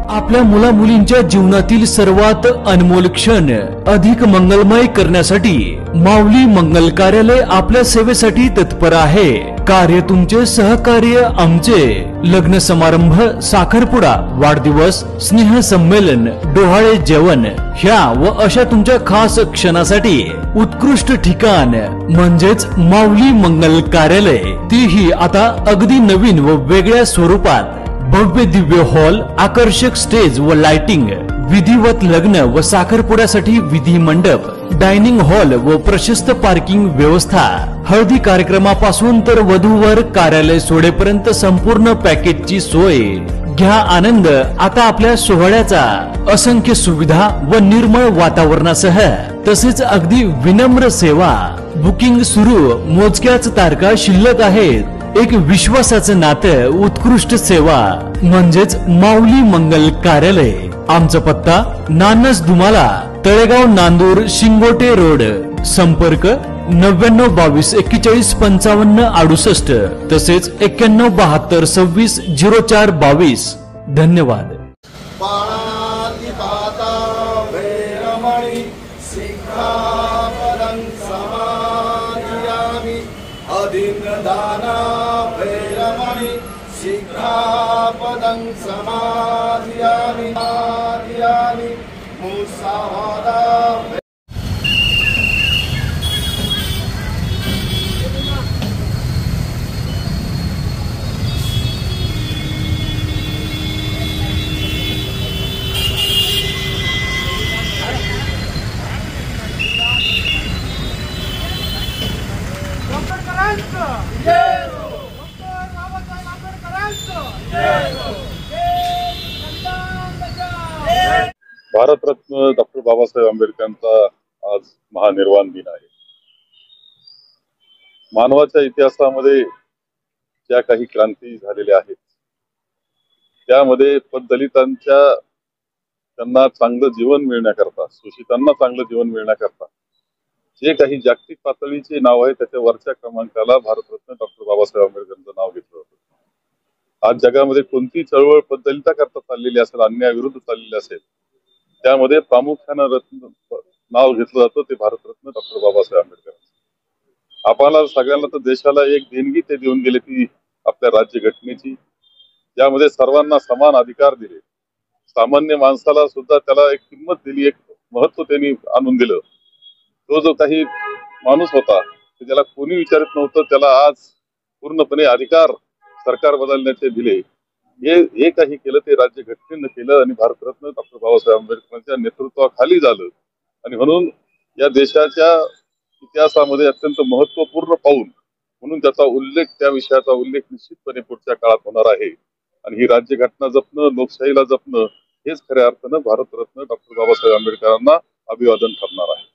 आपल्या मुला मुलींच्या जीवनातील सर्वात अनमोल क्षण अधिक मंगलमय करण्यासाठी माऊली मंगल कार्यालय आपल्या सेवेसाठी तत्पर आहे। कार्य तुमचे, सहकार्य आमचे। लग्न समारंभ, साखरपुडा, वाढदिवस, स्नेह संमेलन, डोहाळे जेवण ह्या व अशा तुमच्या खास क्षणासाठी उत्कृष्ट ठिकाण म्हणजेच माऊली मंगल कार्यालय, तीही आता अगदी नवीन व वेगळ्या स्वरूपात। भव्य दिव्य हॉल, आकर्षक स्टेज व लाइटिंग, विधिवत लग्न व साखरपुड्यासाठी विधी मंडप, डायनिंग हॉल व प्रशस्त पार्किंग व्यवस्था। हळदी कार्यक्रमापासून तर वधूवर कार्यालय सोडेपर्यंत संपूर्ण पॅकेजची सोय। घ्या आनंद आता आपल्या सोहळ्याचा। असंख्य सुविधा व निर्मळ वातावरणासह तसेच अगदी विनम्र सेवा। बुकिंग सुरू, मोजक्याच तारखा शिल्लक आहेत। एक विश्वासाचं नातं, उत्कृष्ट सेवा म्हणजेच माऊली मंगल कार्यालय। आमचा पत्ता नानस दुमाला, तळेगाव, नांदूर, शिंगोटे रोड। संपर्क 99 22 41 55 68 तसेच 91 72 26 04 22। धन्यवाद। शिखापदं समाधियामि मुसावादा। भारतरत्न डॉक्टर बाबासाहेब आंबेडकरांचा आज महानिर्वाण दिन आहे। मानवाच्या इतिहासामध्ये ज्या काही क्रांती झालेल्या आहेत त्यामध्ये दलितांच्या त्यांना चांगलं जीवन मिळण्याकरता, शोषितांना चांगलं जीवन मिळण्याकरता जे काही जागतिक पातळीचे नाव आहे त्याच्या वरच्या क्रमांकाला भारतरत्न डॉक्टर बाबासाहेब आंबेडकरांचं नाव घेतलं होतं। आज जगामध्ये कोणती चळवळ दलितांकरता चाललेली असेल, अन्यायाविरुद्ध चाललेली असेल, त्यामध्ये प्रामुख्यानं नाव घेतलं जातं ते भारतरत्न डॉक्टर बाबासाहेब आंबेडकर। आपल्याला सगळ्यांना तर देशाला एक देणगी ते देऊन गेले ती आपल्या राज्यघटनेची, ज्यामध्ये सर्वांना समान अधिकार दिले, सामान्य माणसाला सुद्धा त्याला एक किंमत दिली, एक महत्व त्यांनी आणून दिलं। तो जो काही माणूस होता त्याला कोणी विचारत नव्हतं, त्याला आज पूर्णपणे अधिकार सरकार बदलण्याचे दिले। हे काही केलं ते राज्यघटनेनं केलं आणि भारतरत्न डॉक्टर बाबासाहेब आंबेडकरांच्या नेतृत्वाखाली झालं। आणि म्हणून या देशाच्या इतिहासामध्ये अत्यंत महत्वपूर्ण पाऊल म्हणून त्याचा उल्लेख, त्या विषयाचा उल्लेख निश्चितपणे पुढच्या काळात होणार आहे। आणि ही राज्यघटना जपणं, लोकशाहीला जपणं हेच खऱ्या अर्थानं भारतरत्न डॉक्टर बाबासाहेब आंबेडकरांना अभिवादन ठरणार आहे।